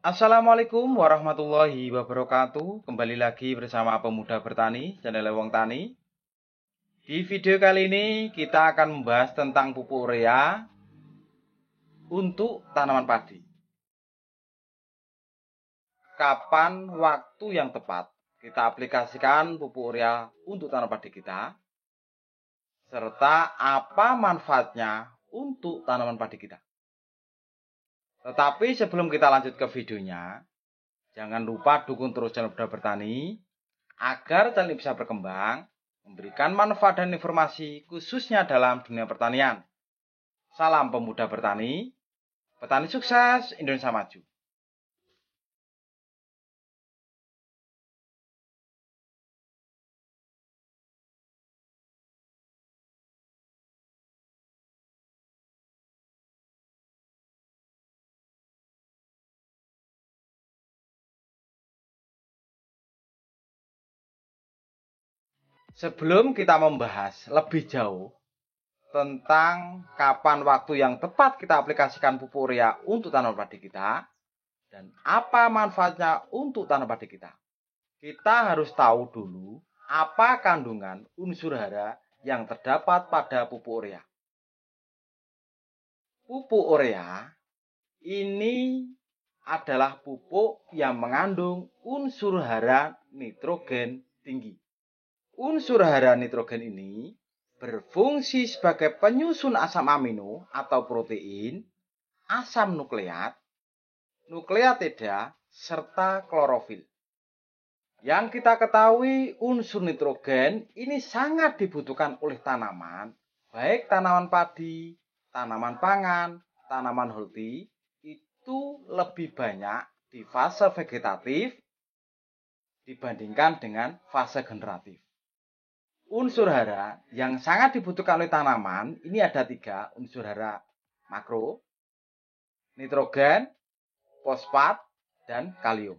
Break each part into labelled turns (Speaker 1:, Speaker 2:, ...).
Speaker 1: Assalamualaikum warahmatullahi wabarakatuh. Kembali lagi bersama Pemuda Bertani, channel Wong Tani. Di video kali ini kita akan membahas tentang pupuk urea untuk tanaman padi. Kapan waktu yang tepat kita aplikasikan pupuk urea untuk tanaman padi kita, serta apa manfaatnya untuk tanaman padi kita. Tetapi sebelum kita lanjut ke videonya, jangan lupa dukung terus channel Pemuda Bertani agar channel ini bisa berkembang, memberikan manfaat dan informasi khususnya dalam dunia pertanian. Salam Pemuda Bertani, petani sukses, Indonesia maju. Sebelum kita membahas lebih jauh tentang kapan waktu yang tepat kita aplikasikan pupuk urea untuk tanaman padi kita dan apa manfaatnya untuk tanaman padi kita, kita harus tahu dulu apa kandungan unsur hara yang terdapat pada pupuk urea. Pupuk urea ini adalah pupuk yang mengandung unsur hara nitrogen tinggi. Unsur hara nitrogen ini berfungsi sebagai penyusun asam amino atau protein, asam nukleat, nukleotida, serta klorofil. Yang kita ketahui, unsur nitrogen ini sangat dibutuhkan oleh tanaman, baik tanaman padi, tanaman pangan, tanaman holti, itu lebih banyak di fase vegetatif dibandingkan dengan fase generatif. Unsur hara yang sangat dibutuhkan oleh tanaman ini ada 3 unsur hara makro: nitrogen, fosfat, dan kalium.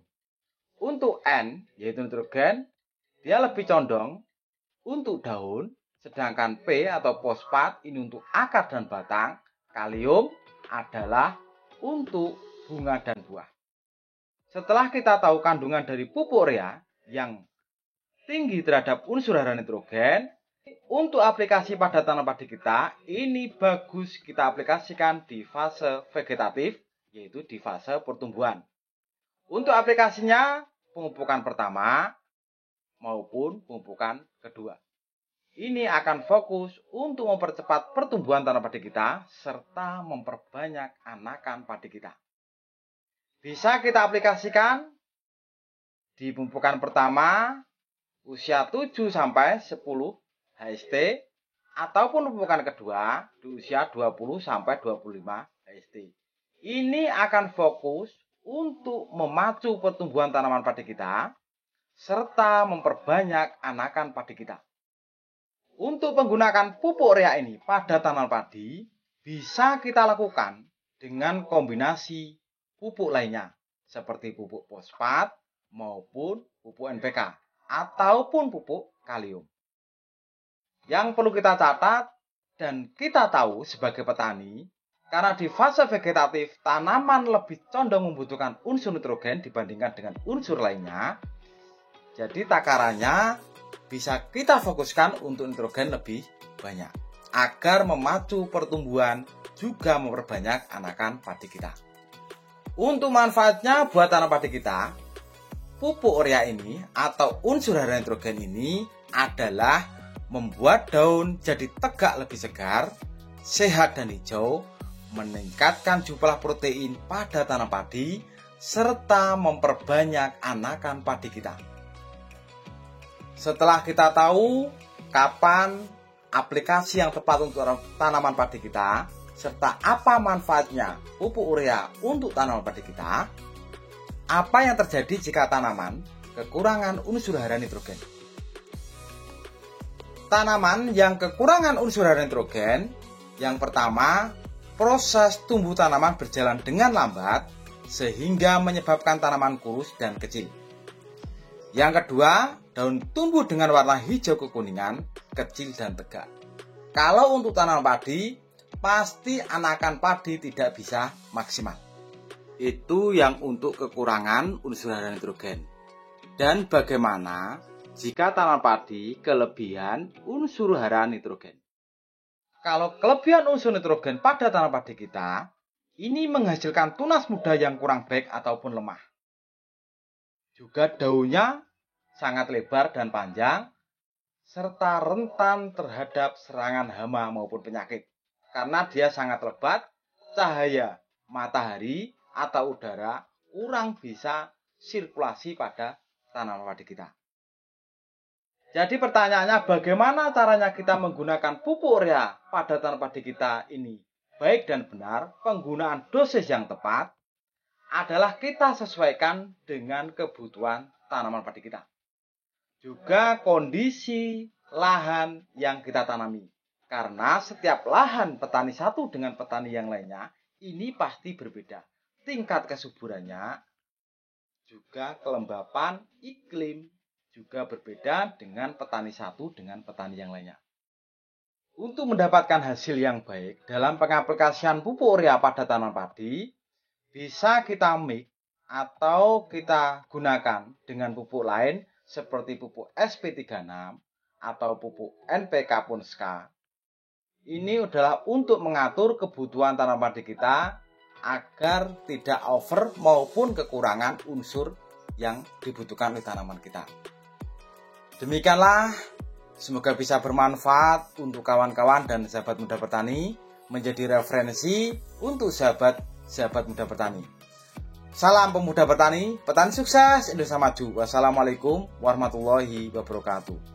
Speaker 1: Untuk N, yaitu nitrogen, dia lebih condong untuk daun, sedangkan P atau fosfat ini untuk akar dan batang, kalium adalah untuk bunga dan buah. Setelah kita tahu kandungan dari pupuk urea yang tinggi terhadap unsur hara nitrogen, untuk aplikasi pada tanaman padi kita, ini bagus kita aplikasikan di fase vegetatif, yaitu di fase pertumbuhan. Untuk aplikasinya, pemupukan pertama maupun pemupukan kedua. Ini akan fokus untuk mempercepat pertumbuhan tanaman padi kita, serta memperbanyak anakan padi kita. Bisa kita aplikasikan di pemupukan pertama, usia 7-10 HST, ataupun pemupukan kedua di usia 20-25 HST. Ini akan fokus untuk memacu pertumbuhan tanaman padi kita serta memperbanyak anakan padi kita. Untuk menggunakan pupuk urea ini pada tanaman padi bisa kita lakukan dengan kombinasi pupuk lainnya seperti pupuk fosfat maupun pupuk NPK ataupun pupuk kalium. Yang perlu kita catat dan kita tahu sebagai petani, karena di fase vegetatif tanaman lebih condong membutuhkan unsur nitrogen dibandingkan dengan unsur lainnya. Jadi takarannya bisa kita fokuskan untuk nitrogen lebih banyak agar memacu pertumbuhan juga memperbanyak anakan padi kita. Untuk manfaatnya buat tanaman padi kita, pupuk urea ini atau unsur hara nitrogen ini adalah membuat daun jadi tegak lebih segar, sehat dan hijau, meningkatkan jumlah protein pada tanaman padi, serta memperbanyak anakan padi kita. Setelah kita tahu kapan aplikasi yang tepat untuk tanaman padi kita, serta apa manfaatnya pupuk urea untuk tanaman padi kita, apa yang terjadi jika tanaman kekurangan unsur hara nitrogen? Tanaman yang kekurangan unsur hara nitrogen, yang pertama, proses tumbuh tanaman berjalan dengan lambat sehingga menyebabkan tanaman kurus dan kecil. Yang kedua, daun tumbuh dengan warna hijau kekuningan, kecil dan tegak. Kalau untuk tanaman padi, pasti anakan padi tidak bisa maksimal. Itu yang untuk kekurangan unsur hara nitrogen. Dan bagaimana jika tanaman padi kelebihan unsur hara nitrogen? Kalau kelebihan unsur nitrogen pada tanaman padi kita, ini menghasilkan tunas muda yang kurang baik ataupun lemah. Juga daunnya sangat lebar dan panjang, serta rentan terhadap serangan hama maupun penyakit. Karena dia sangat lebat, cahaya matahari atau udara kurang bisa sirkulasi pada tanaman padi kita. Jadi pertanyaannya, bagaimana caranya kita menggunakan pupuk urea pada tanaman padi kita ini? Baik dan benar, penggunaan dosis yang tepat adalah kita sesuaikan dengan kebutuhan tanaman padi kita. Juga kondisi lahan yang kita tanami. Karena setiap lahan petani satu dengan petani yang lainnya, ini pasti berbeda. Tingkat kesuburannya, juga kelembapan iklim, juga berbeda dengan petani satu dengan petani yang lainnya. Untuk mendapatkan hasil yang baik dalam pengaplikasian pupuk urea pada tanaman padi, bisa kita mix atau kita gunakan dengan pupuk lain seperti pupuk SP36 atau pupuk NPK Punska. Ini adalah untuk mengatur kebutuhan tanaman padi kita agar tidak over maupun kekurangan unsur yang dibutuhkan oleh tanaman kita. Demikianlah, semoga bisa bermanfaat untuk kawan-kawan dan sahabat muda petani, menjadi referensi untuk sahabat muda petani. Salam pemuda petani, petani sukses, Indonesia maju. Wassalamualaikum warahmatullahi wabarakatuh.